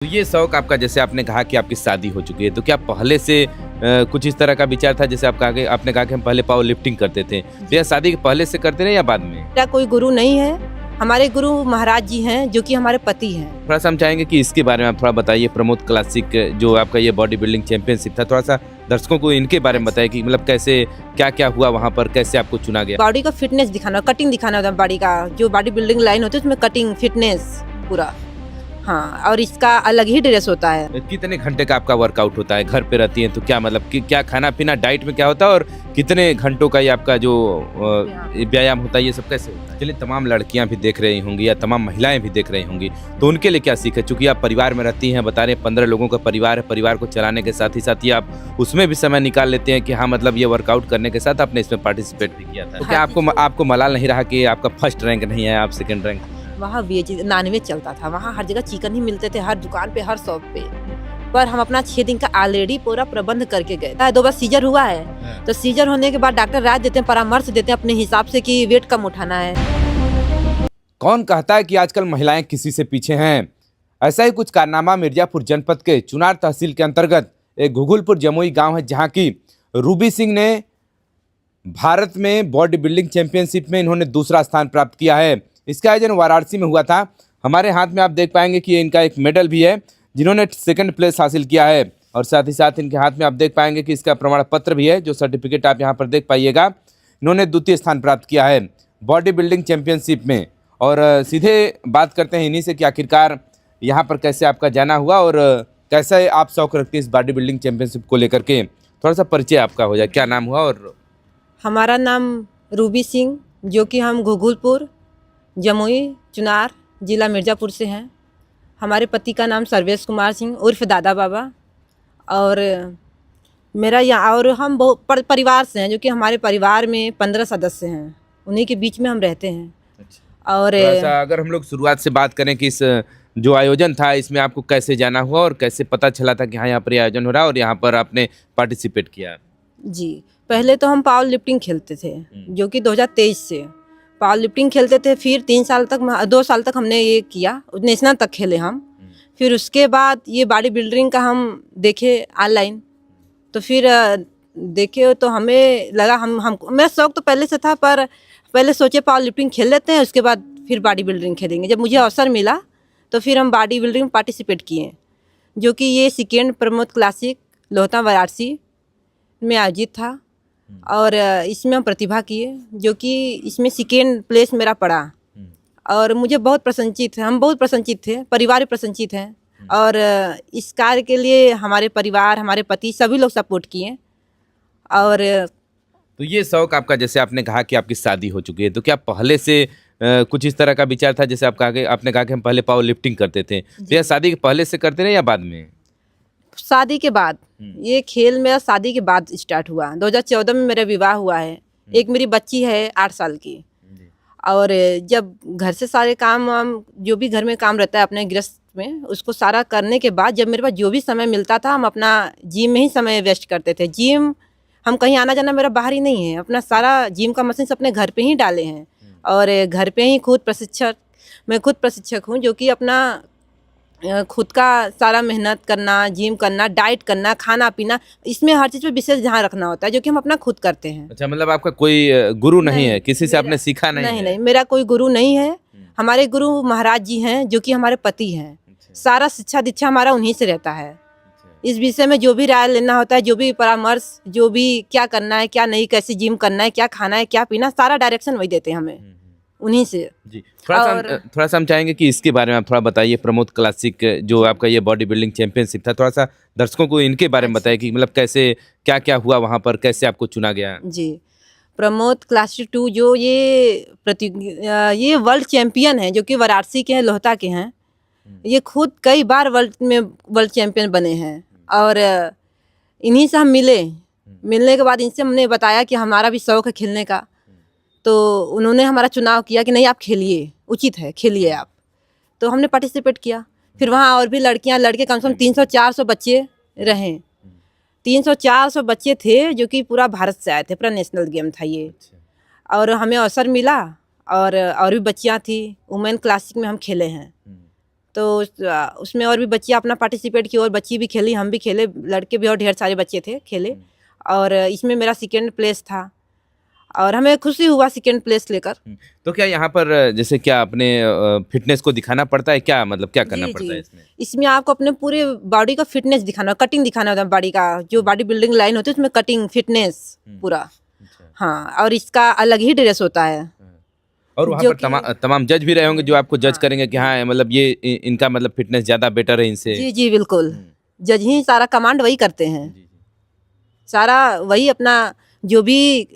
तो ये शौक आपका, जैसे आपने कहा कि आपकी शादी हो चुकी है, तो क्या पहले से कुछ इस तरह का विचार था? जैसे आपने कहा कि हम पहले पावर लिफ्टिंग करते थे, तो यह शादी के पहले से करते रहे या बाद में? मेरा कोई गुरु नहीं है। हमारे गुरु महाराज जी हैं, जो कि हमारे पति हैं। थोड़ा सा हम चाहेंगे कि इसके बारे में आप थोड़ा बताइए। प्रमोद क्लासिक जो आपका ये बॉडी बिल्डिंग चैंपियनशिप था, थोड़ा सा दर्शकों को इनके बारे में बताइए कि मतलब कैसे क्या क्या हुआ वहाँ पर, कैसे आपको चुना गया? बॉडी का फिटनेस दिखाना, कटिंग दिखाना होता है बॉडी का। जो बॉडी बिल्डिंग लाइन होती है उसमें कटिंग फिटनेस पूरा। हाँ, और इसका अलग ही ड्रेस होता है। कितने घंटे का आपका वर्कआउट होता है? घर पे रहती हैं तो क्या मतलब कि क्या खाना पीना डाइट में क्या होता है, और कितने घंटों का ये आपका जो व्यायाम होता है, ये सब कैसे होता है? चलिए, तमाम लड़कियां भी देख रही होंगी या तमाम महिलाएं भी देख रही होंगी, तो उनके लिए क्या सीख है? चूंकि आप परिवार में रहती हैं, बता रहे हैं 15 लोगों का परिवार है, परिवार को चलाने के साथ ही आप उसमें भी समय निकाल लेते हैं कि हाँ, मतलब ये वर्कआउट करने के साथ आपने इसमें पार्टिसिपेट भी किया था। तो क्या आपको मलाल नहीं रहा कि आपका फर्स्ट रैंक नहीं है, आप सेकेंड रैंक? वहाँ वेज नॉनवेज चलता था, वहाँ हर जगह चिकन ही मिलते थे, हर दुकान पे, हर शॉप पे। पर हम अपना 6 दिन का ऑलरेडी पूरा प्रबंध करके गए। 2 बार सीजर हुआ है, तो सीजर होने के बाद डॉक्टर राय देते हैं, परामर्श देते हैं अपने हिसाब से कि वेट कम उठाना है। कौन कहता है कि आजकल महिलाएं किसी से पीछे हैं? ऐसा ही कुछ कारनामा मिर्जापुर जनपद के चुनार तहसील के अंतर्गत एक घुघुलपुर जमुई गांव है, जहां की रूबी सिंह ने भारत में बॉडी बिल्डिंग चैंपियनशिप में इन्होंने दूसरा स्थान प्राप्त किया है। इसका आयोजन वाराणसी में हुआ था। हमारे हाथ में आप देख पाएंगे कि इनका एक मेडल भी है, जिन्होंने सेकंड प्लेस हासिल किया है, और साथ ही साथ इनके हाथ में आप देख पाएंगे कि इसका प्रमाण पत्र भी है, जो सर्टिफिकेट आप यहाँ पर देख पाइएगा। इन्होंने द्वितीय स्थान प्राप्त किया है बॉडी बिल्डिंग चैंपियनशिप में। और सीधे बात करते हैं इन्हीं से कि आखिरकार यहाँ पर कैसे आपका जाना हुआ और कैसे आप शौक रखते हैं इस बॉडी बिल्डिंग चैंपियनशिप को लेकर के। थोड़ा सा परिचय आपका हो जाए, क्या नाम हुआ? और हमारा नाम रूबी सिंह, जो कि हम घुघुलपुर जमुई चुनार जिला मिर्ज़ापुर से हैं। हमारे पति का नाम सर्वेश कुमार सिंह उर्फ दादा बाबा। और मेरा यहाँ, और हम बहुत परिवार से हैं, जो कि हमारे परिवार में 15 सदस्य हैं, उन्हीं के बीच में हम रहते हैं। और थोड़ा सा अगर हम लोग शुरुआत से बात करें कि इस जो आयोजन था, इसमें आपको कैसे जाना हुआ और कैसे पता चला था कि हाँ, यहाँ पर ये आयोजन हो रहा है और यहाँ पर आपने पार्टिसिपेट किया? जी, पहले तो हम पावर लिफ्टिंग खेलते थे, जो कि 2023 से पावर लिफ्टिंग खेलते थे। फिर 2 साल तक हमने ये किया, नेशनल तक खेले हम। फिर उसके बाद ये बॉडी बिल्डिंग का हम देखे ऑनलाइन, तो फिर देखे तो हमें लगा हम मेरा शौक तो पहले से था, पर पहले सोचे पावर लिफ्टिंग खेल लेते हैं, उसके बाद फिर बॉडी बिल्डिंग खेलेंगे। जब मुझे अवसर मिला तो फिर हम बॉडी बिल्डिंग में पार्टिसिपेट किए, जो कि ये सेकेंड प्रमोद क्लासिक लोहता वाराणसी में आयोजित था। और इसमें हम प्रतिभा किए, जो कि इसमें सेकेंड प्लेस मेरा पड़ा। और मुझे बहुत प्रसन्नचित है, हम बहुत प्रसन्नचित थे, परिवार भी प्रसन्नचित हैं। और इस कार्य के लिए हमारे परिवार, हमारे पति, सभी लोग सपोर्ट किए। और तो ये शौक आपका, जैसे आपने कहा कि आपकी शादी हो चुकी है, तो क्या पहले से कुछ इस तरह का विचार था? जैसे आपने कहा कि हम पहले पावर लिफ्टिंग करते थे, तो यह शादी के पहले से करते रहे या बाद में? शादी के बाद, ये खेल मेरा शादी के बाद स्टार्ट हुआ। 2014 में मेरा विवाह हुआ है। एक मेरी बच्ची है 8 साल की। और जब घर से सारे काम जो भी घर में काम रहता है अपने गृहस्थ में, उसको सारा करने के बाद जब मेरे पास जो भी समय मिलता था, हम अपना जिम में ही समय वेस्ट करते थे। जिम, हम कहीं आना जाना मेरा बाहर ही नहीं है, अपना सारा जिम का मशीन अपने घर पे ही डाले हैं। और घर पे ही मैं खुद प्रशिक्षक हूँ, जो कि अपना खुद का सारा मेहनत करना, जिम करना, डाइट करना, खाना पीना, इसमें हर चीज़ पे विशेष ध्यान रखना होता है, जो कि हम अपना खुद करते हैं। अच्छा, मतलब आपका कोई गुरु नहीं है, किसी से आपने सीखा नहीं है? नहीं, मेरा कोई गुरु नहीं है। हमारे गुरु महाराज जी हैं, जो कि हमारे पति हैं। सारा शिक्षा दीक्षा हमारा उन्हीं से रहता है। इस विषय में जो भी राय लेना होता है, जो भी परामर्श, जो भी क्या करना है, क्या नहीं, कैसे जिम करना है, क्या खाना है, क्या पीना, सारा डायरेक्शन वही देते हैं हमें, उन्हीं से। जी, थोड़ा सा हम चाहेंगे कि इसके बारे में आप थोड़ा बताइए। प्रमोद क्लासिक जो आपका ये बॉडी बिल्डिंग चैंपियनशिप था, थोड़ा सा दर्शकों को इनके बारे में बताइए कि मतलब कैसे क्या क्या हुआ वहाँ पर, कैसे आपको चुना गया? जी, प्रमोद क्लासिक 2 जो ये वर्ल्ड चैंपियन है, जो कि वाराणसी के हैं, लोहता के हैं। ये खुद कई बार वर्ल्ड चैंपियन बने हैं। और इन्हीं से हम मिलने के बाद इनसे हमने बताया कि हमारा भी शौक है खेलने का, तो उन्होंने हमारा चुनाव किया कि नहीं, आप खेलिए, उचित है, खेलिए आप। तो हमने पार्टिसिपेट किया। फिर वहाँ और भी लड़कियाँ लड़के कम से कम 300-400 बच्चे रहे। 300-400 बच्चे थे, जो कि पूरा भारत से आए थे, पूरा नेशनल गेम था ये। और हमें अवसर मिला, और भी बच्चियाँ थी। वुमेन क्लासिक में हम खेले हैं। तो उसमें और भी बच्चियाँ अपना पार्टिसिपेट की और बच्ची भी खेली, हम भी खेले, लड़के भी और ढेर सारे बच्चे थे खेले। और इसमें मेरा सेकेंड प्लेस था और हमें खुशी हुआ सेकेंड प्लेस लेकर। तो क्या यहाँ पर जैसे क्या अपने फिटनेस को दिखाना पड़ता है, क्या मतलब क्या करना जी पड़ता है जी, इसमें? इसमें आपको अपने पूरे बॉडी का फिटनेस दिखाना, कटिंग दिखाना होता है बॉडी का, जो बॉडी बिल्डिंग लाइन होती है उसमें कटिंग फिटनेस पूरा। अच्छा। हाँ, और इसका अलग ही ड्रेस होता है। और वहाँ जो पर तमाम जज भी रहे होंगे जो आपको जज हाँ, करेंगे कि हाँ मतलब ये इनका मतलब फिटनेस ज्यादा बेटर है इनसे। जी जी बिल्कुल, जज ही सारा कमांड वही करते हैं, सारा वही अपना जो भी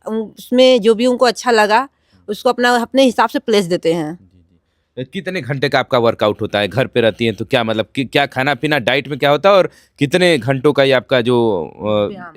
उसमें जो भी उनको अच्छा लगा उसको अपना अपने हिसाब से प्लेस देते हैं। कितने घंटे का आपका वर्कआउट होता है? घर पे रहती हैं तो क्या मतलब क्या खाना पीना डाइट में क्या होता है, और कितने घंटों का ये आपका जो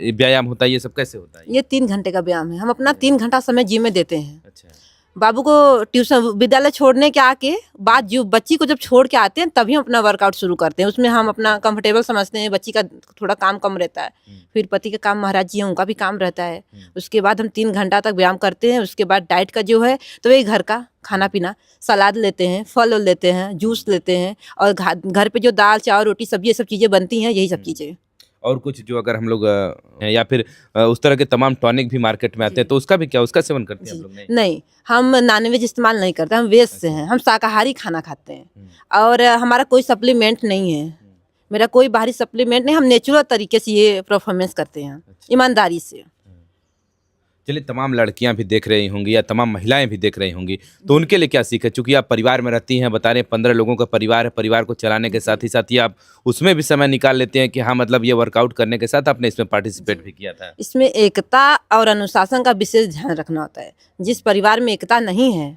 व्यायाम होता है ये सब कैसे होता है? ये 3 घंटे का व्यायाम है, हम अपना 3 घंटा समय जिम में देते हैं। अच्छा। बाबू को ट्यूशन विद्यालय छोड़ने के आके बाद जो बच्ची को जब छोड़ के आते हैं तभी हम अपना वर्कआउट शुरू करते हैं। उसमें हम अपना कंफर्टेबल समझते हैं, बच्ची का थोड़ा काम कम रहता है, फिर पति का काम महाराज जी हैं उनका भी काम रहता है। उसके बाद हम 3 घंटा तक व्यायाम करते हैं। उसके बाद डाइट का जो है तो वही घर का खाना पीना, सलाद लेते हैं, फल लेते हैं, जूस लेते हैं, और घर पे जो दाल चावल रोटी सब्जी ये सब चीज़ें बनती हैं, यही सब चीज़ें। और कुछ जो अगर हम लोग या फिर उस तरह के तमाम टॉनिक भी मार्केट में आते हैं तो उसका भी क्या, उसका सेवन करते हैं आप लोग? नहीं, हम नॉनवेज इस्तेमाल नहीं करते, हम वेज से हैं, हम शाकाहारी खाना खाते हैं। और हमारा कोई सप्लीमेंट नहीं है, मेरा कोई बाहरी सप्लीमेंट नहीं, हम नेचुरल तरीके से ये परफॉर्मेंस करते हैं, ईमानदारी से। चलिए, तमाम लड़कियां भी देख रही होंगी या तमाम महिलाएं भी देख रही होंगी, तो उनके लिए क्या सीख है? चूंकि आप परिवार में रहती हैं, बता रहे हैं 15 लोगों का परिवार है, परिवार को चलाने के साथ ही साथ ये आप उसमें भी समय निकाल लेते हैं कि हाँ मतलब ये वर्कआउट करने के साथ आपने इसमें पार्टिसिपेट भी किया था। इसमें एकता और अनुशासन का विशेष ध्यान रखना होता है। जिस परिवार में एकता नहीं है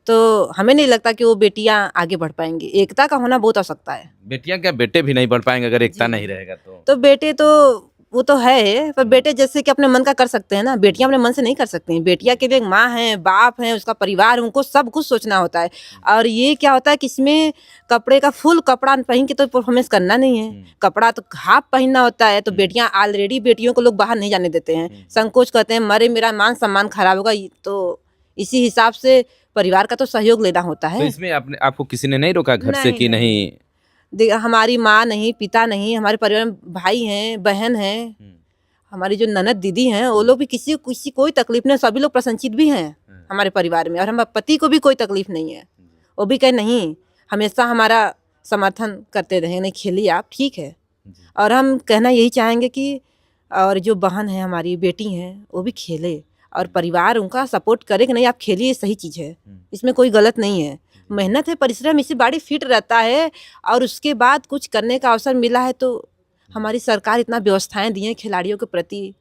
तो हमें नहीं लगता कि वो बेटियां आगे बढ़ पाएंगी। एकता का होना बहुत आवश्यकता है। बेटियां क्या, बेटे भी नहीं बढ़ पाएंगे अगर एकता नहीं रहेगा तो बेटे तो वो तो है, पर बेटे जैसे कि अपने मन का कर सकते हैं ना, बेटियां अपने मन से नहीं कर सकती हैं। बेटियां के लिए एक माँ है, बाप है, उसका परिवार, उनको सब कुछ सोचना होता है। और ये क्या होता है कि इसमें कपड़े का फुल कपड़ा पहन के तो परफॉर्मेंस करना नहीं है, कपड़ा तो हाफ पहनना होता है। तो बेटियां ऑलरेडी, बेटियों को लोग बाहर नहीं जाने देते हैं, संकोच करते हैं, मरे मेरा मान सम्मान खराब होगा। तो इसी हिसाब से परिवार का तो सहयोग लेना होता है। तो इसमें आपको किसी ने नहीं रोका घर से कि नहीं? हमारी माँ नहीं, पिता नहीं, हमारे परिवार में भाई हैं, बहन हैं, हमारी जो ननद दीदी हैं, वो लोग भी किसी कोई तकलीफ नहीं, सभी लोग प्रसन्नचित भी हैं हमारे परिवार में। और हमारे पति को भी कोई तकलीफ नहीं है, वो भी कहे नहीं, हमेशा हमारा समर्थन करते रहे, नहीं खेलिए आप, ठीक है। और हम कहना यही चाहेंगे कि और जो बहन है हमारी बेटी हैं वो भी खेले, और परिवार उनका सपोर्ट करे कि नहीं आप खेलिए, सही चीज़ है, इसमें कोई गलत नहीं है। मेहनत है, परिश्रम, इससे बॉडी फिट रहता है। और उसके बाद कुछ करने का अवसर मिला है तो हमारी सरकार इतना व्यवस्थाएं दी हैं खिलाड़ियों के प्रति,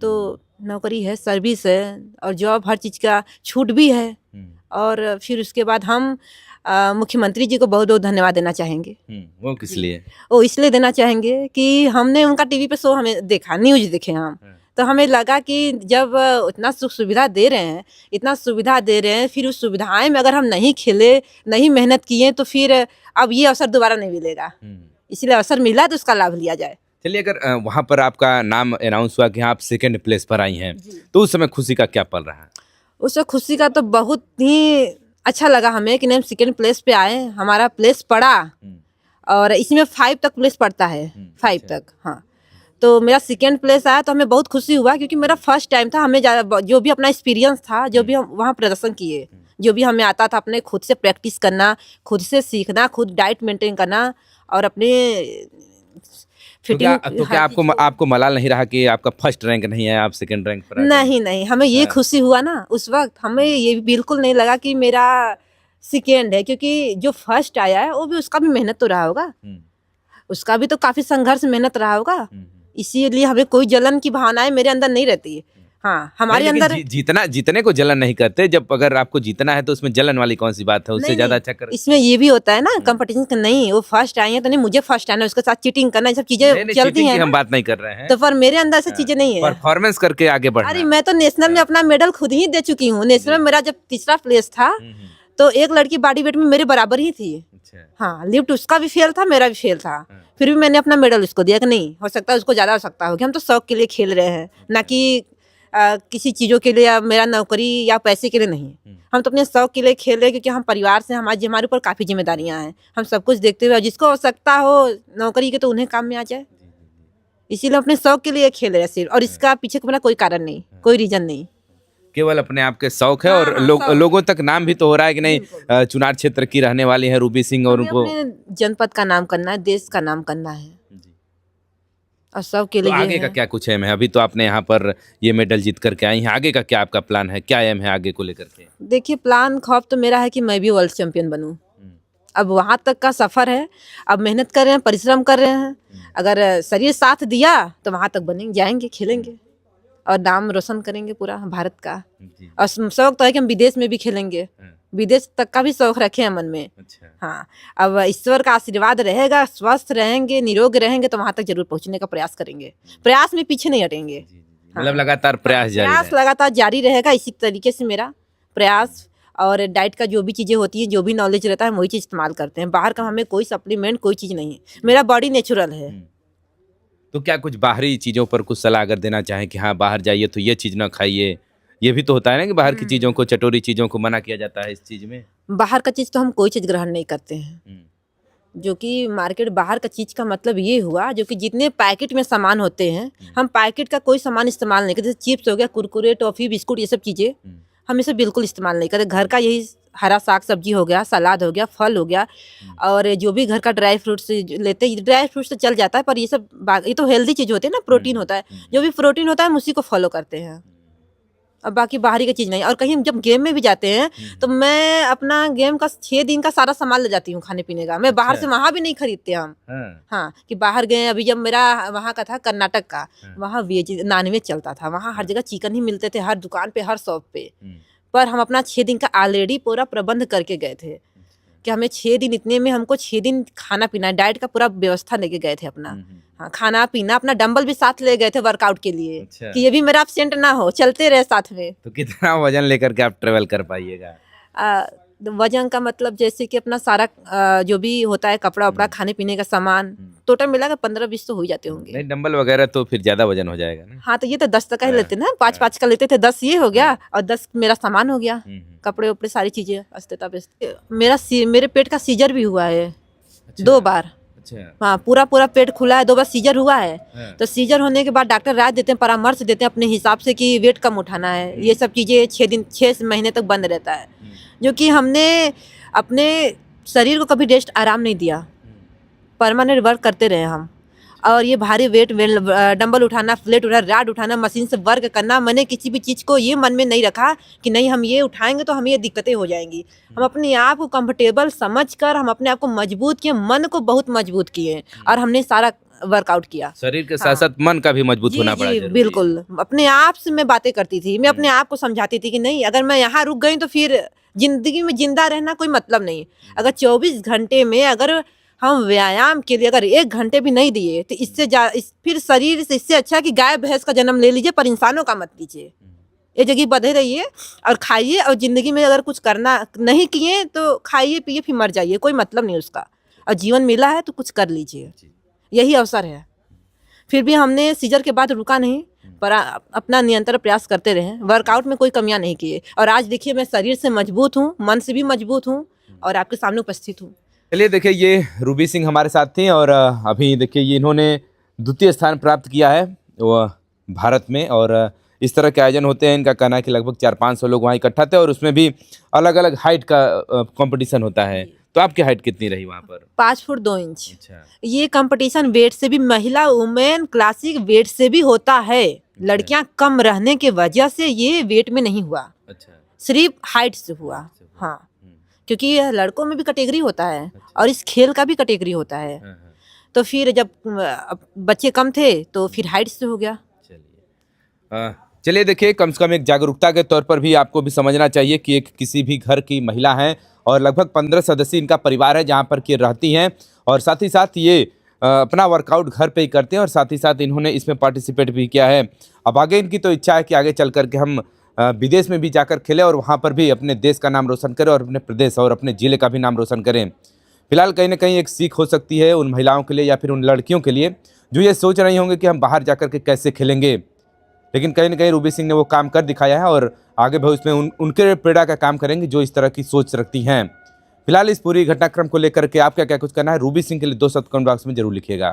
तो नौकरी है, सर्विस है और जॉब, हर चीज़ का छूट भी है। और फिर उसके बाद हम मुख्यमंत्री जी को बहुत बहुत धन्यवाद देना चाहेंगे। वो किस लिए? वो इसलिए देना चाहेंगे कि हमने उनका टीवी पे शो हमें देखा, न्यूज़ देखे हम, तो हमें लगा कि जब इतना सुख सुविधा दे रहे हैं, इतना सुविधा दे रहे हैं, फिर उस सुविधाएं में अगर हम नहीं खेले, नहीं मेहनत किए, तो फिर अब ये अवसर दोबारा नहीं मिलेगा। इसलिए अवसर मिला तो उसका लाभ लिया जाए। चलिए, अगर वहाँ पर आपका नाम अनाउंस हुआ कि हाँ आप सेकंड प्लेस पर आई हैं, तो उस समय खुशी का क्या पल रहा? उस वक्त खुशी का तो बहुत ही अच्छा लगा हमें कि नहीं, हम सेकंड प्लेस पे आए, हमारा प्लेस पड़ा। और इसमें 5 तक प्लेस पड़ता है, 5 तक, हाँ। तो मेरा सेकेंड प्लेस आया तो हमें बहुत खुशी हुआ, क्योंकि मेरा फर्स्ट टाइम था। हमें जो भी अपना एक्सपीरियंस था, जो भी हम वहाँ प्रदर्शन किए, जो भी हमें आता था, अपने खुद से प्रैक्टिस करना, खुद से सीखना, खुद डाइट मेंटेन करना और अपने फिटिंग। तो क्या आपको मलाल नहीं रहा कि आपका फर्स्ट रैंक नहीं है, आप सेकंड रैंक पर? नहीं, हमें ये खुशी हुआ ना उस वक्त, हमें ये बिल्कुल नहीं लगा कि मेरा सेकेंड है, क्योंकि जो फर्स्ट आया है वो भी, उसका भी मेहनत तो रहा होगा, उसका भी तो काफी संघर्ष मेहनत रहा होगा। इसीलिए हमें कोई जलन की भावनाएं मेरे अंदर नहीं रहती है। हाँ, हमारे अंदर जीतने को जलन नहीं करते। जब अगर आपको जीतना है तो उसमें जलन वाली कौन सी बात है? उससे ज्यादा अच्छा कर। इसमें ये भी होता है ना कंपटीशन का, नहीं वो फर्स्ट आई है तो नहीं मुझे फर्स्ट आना है, उसके साथ चीटिंग करना, ये सब चीजें चलती हैं। हम बात नहीं कर रहे हैं, तो पर मेरे अंदर ऐसी चीजें नहीं है, परफॉर्मेंस करके आगे बढ़ना। अरे मैं तो नेशनल में अपना मेडल खुद ही दे चुकी हूँ। नेशनल में मेरा जब तीसरा प्लेस था तो एक लड़की बॉडी वेट में मेरे बराबर ही थी। हाँ, लिफ्ट उसका भी फेल था, मेरा भी फेल था, फिर भी मैंने अपना मेडल उसको दिया कि नहीं, हो सकता है उसको ज्यादा हो सकता होगी, हम तो शौक के लिए खेल रहे हैं, ना कि किसी चीज़ों के लिए या मेरा नौकरी या पैसे के लिए नहीं। हम तो अपने शौक के लिए खेल रहे हैं, क्योंकि हम परिवार से हमारे ऊपर काफ़ी जिम्मेदारियां हैं। हम सब कुछ देखते हुए, जिसको आवश्यकता हो नौकरी की तो उन्हें काम में आ जाए, इसीलिए अपने शौक के लिए खेल रहे हैं सिर्फ। और इसका पीछे का मेरा कोई कारण नहीं, कोई रीजन नहीं, केवल अपने आप के शौक है। हाँ, और हाँ, शौक। लोगों तक नाम भी तो हो रहा है कि नहीं, चुनार क्षेत्र की रहने वाली है रूबी सिंह, और हमें उनको अपने जनपद का नाम करना है, देश का नाम करना है, और सब के तो लिए आगे का क्या कुछ एम है? अभी तो आपने यहाँ पर ये मेडल जीत करके आई हैं, आगे का क्या आपका प्लान है, क्या एम है आगे को लेकर के? देखिए, प्लान ख्वाब तो मेरा है कि मैं भी वर्ल्ड चैंपियन बनूं। अब वहाँ तक का सफ़र है, अब मेहनत कर रहे हैं, परिश्रम कर रहे हैं। अगर शरीर साथ दिया तो वहाँ तक बनेंगे, जाएंगे, खेलेंगे और नाम रोशन करेंगे पूरा भारत का। और शौक तो है कि हम विदेश में भी खेलेंगे, विदेश तक का भी शौक रखे हैं मन में। अच्छा। हाँ, अब ईश्वर का आशीर्वाद रहेगा, स्वस्थ रहेंगे, निरोग रहेंगे तो वहाँ तक जरूर पहुँचने का प्रयास करेंगे। प्रयास में पीछे नहीं हटेंगे, मतलब लगातार प्रयास जारी प्रयास रहेगा। लगातार जारी रहेगा। इसी तरीके से मेरा प्रयास, और डाइट का जो भी चीज़ें होती है, जो भी नॉलेज रहता है, हम वही चीज़ इस्तेमाल करते हैं। बाहर का हमें कोई सप्लीमेंट, कोई चीज़ नहीं है, मेरा बॉडी नेचुरल है। तो क्या कुछ बाहरी चीज़ों पर कुछ सलाह अगर देना चाहें कि हाँ बाहर जाइए तो ये चीज़ ना खाइए, ये भी तो होता है ना कि बाहर की चीज़ों को, चटोरी चीज़ों को मना किया जाता है इस चीज़ में? बाहर का चीज़ तो हम कोई चीज़ ग्रहण नहीं करते हैं। जो कि मार्केट बाहर का चीज़ का मतलब ये हुआ, जो कि जितने पैकेट में सामान होते हैं, हम पैकेट का कोई सामान इस्तेमाल नहीं करते। जैसे चिप्स हो गया, कुरकुरे, टॉफ़ी, बिस्कुट, ये सब चीज़ें हम इसे बिल्कुल इस्तेमाल नहीं करते। घर का यही हरा साग सब्जी हो गया, सलाद हो गया, फल हो गया, और जो भी घर का ड्राई फ्रूट्स लेते हैं, ड्राई फ्रूट्स तो चल जाता है, पर ये सब ये तो हेल्दी चीज़ होती है ना, प्रोटीन होता है। जो भी प्रोटीन होता है हम उसी को फॉलो करते हैं, और बाकी बाहरी की चीज़ नहीं। और कहीं हम जब गेम में भी जाते हैं तो मैं अपना गेम का 6 दिन का सारा सामान ले जाती हूँ खाने पीने का। मैं बाहर से वहाँ भी नहीं खरीदते हम। हाँ, कि बाहर गए, अभी जब मेरा वहाँ का था कर्नाटक का, वहाँ वेज नॉनवेज चलता था, वहाँ हर जगह चिकन ही मिलते थे, हर दुकान पे, हर शॉप पे। पर हम अपना 6 दिन का ऑलरेडी पूरा प्रबंध करके गए थे कि हमें 6 दिन, इतने में हमको 6 दिन खाना पीना, डाइट का पूरा व्यवस्था लेके गए थे अपना। हाँ, खाना पीना, अपना डंबल भी साथ ले गए थे वर्कआउट के लिए। अच्छा। कि ये भी मेरा एब्सेंट ना हो, चलते रहे साथ में। तो कितना वजन लेकर के आप ट्रेवल कर पाइएगा? वजन का मतलब जैसे कि अपना सारा जो भी होता है, कपड़ा वपड़ा, खाने पीने का सामान, टोटल मिला के 15-20 तो हो ही जाते होंगे। नहीं, डंबल वगैरह तो फिर ज़्यादा वजन हो जाएगा ना? हाँ, तो ये तो 10 तक ही लेते ना, 5-5 का लेते थे, 10 ये हो गया और 10 मेरा सामान हो गया, कपड़े वपड़े सारी चीज़ें अस्तेता बेचते। मेरे पेट का सीजर भी हुआ है 2 बार। अच्छा। हाँ, पूरा पेट खुला है, 2 बार सीजर हुआ है। तो सीजर होने के बाद डॉक्टर राय देते हैं, परामर्श देते हैं अपने हिसाब से कि वेट कम उठाना है। ये सब चीज़ें 6 महीने तक बंद रहता है, जो कि हमने अपने शरीर को कभी रेस्ट, आराम नहीं दिया, परमानेंट वर्क करते रहे हम। और ये भारी वेट, डंबल उठाना, प्लेट उठाना, राड उठाना, मशीन से वर्क करना, मैंने किसी भी चीज़ को ये मन में नहीं रखा कि नहीं हम ये उठाएंगे तो हमें ये दिक्कतें हो जाएंगी। हम अपने आप को कंफर्टेबल समझकर हम अपने आप को मजबूत किए, मन को बहुत मजबूत किए, और हमने सारा वर्कआउट किया। शरीर के साथ साथ मन का भी मजबूत होना पड़ा। जी, बिल्कुल। अपने आप से मैं बातें करती थी, मैं अपने आप को समझाती थी कि नहीं, अगर मैं यहाँ रुक गई तो फिर जिंदगी में जिंदा रहना कोई मतलब नहीं। अगर 24 घंटे में अगर हम व्यायाम के लिए अगर 1 घंटे भी नहीं दिए तो फिर शरीर से इससे अच्छा कि गाय भैंस का जन्म ले लीजिए, पर इंसानों का मत लीजिए। ये जगह बंधे रहिए और खाइए, और जिंदगी में अगर कुछ करना नहीं किए तो खाइए पिए फिर मर जाइए, कोई मतलब नहीं उसका। और जीवन मिला है तो कुछ कर लीजिए, यही अवसर है। फिर भी हमने सीजर के बाद रुका नहीं, पर अपना निरंतर प्रयास करते रहे, वर्कआउट में कोई कमियां नहीं किए। और आज देखिए, मैं शरीर से मजबूत हूँ, मन से भी मजबूत हूँ, और आपके सामने उपस्थित हूँ। चलिए देखिए, ये रूबी सिंह हमारे साथ थी, और अभी देखिए ये इन्होंने द्वितीय स्थान प्राप्त किया है वो भारत में। और इस तरह के आयोजन होते हैं, इनका कहना है कि लगभग 400-500 लोग वहाँ इकट्ठा थे, और उसमें भी अलग अलग हाइट का कंपटीशन होता है। तो आपकी हाइट कितनी रही वहाँ पर? 5 फुट 2 इंच। अच्छा। ये कंपटीशन वेट से भी, महिला वुमेन क्लासिक वेट से भी होता है। लड़कियां कम रहने के वजह से ये वेट में नहीं हुआ। अच्छा। सिर्फ हाइट से हुआ। हाँ, क्योंकि ये लड़कों में भी कैटेगरी होता है, और इस खेल का भी कैटेगरी होता है। तो फिर जब बच्चे कम थे तो फिर हाइट से हो गया। चलिए देखिए, कम से कम एक जागरूकता के तौर पर भी आपको भी समझना चाहिए कि एक किसी भी घर की महिला हैं, और लगभग 15 सदस्य इनका परिवार है जहाँ पर कि रहती हैं, और साथ ही साथ ये अपना वर्कआउट घर पे ही करते हैं, और साथ ही साथ इन्होंने इसमें पार्टिसिपेट भी किया है। अब आगे इनकी तो इच्छा है कि आगे चल कर के हम विदेश में भी जाकर खेलें, और वहाँ पर भी अपने देश का नाम रोशन करें, और अपने प्रदेश और अपने ज़िले का भी नाम रोशन करें। फिलहाल कहीं ना कहीं एक सीख हो सकती है उन महिलाओं के लिए, या फिर उन लड़कियों के लिए जो ये सोच रही होंगी कि हम बाहर जाकर के कैसे खेलेंगे। लेकिन कहीं ना कहीं रूबी सिंह ने वो काम कर दिखाया है और आगे भविष्य में उनके प्रेरणा का काम करेंगे जो इस तरह की सोच रखती हैं। फिलहाल इस पूरी घटनाक्रम को लेकर के आप क्या क्या कुछ करना है, रूबी सिंह के लिए 2 शब्द कमेंट बॉक्स में जरूर लिखिएगा।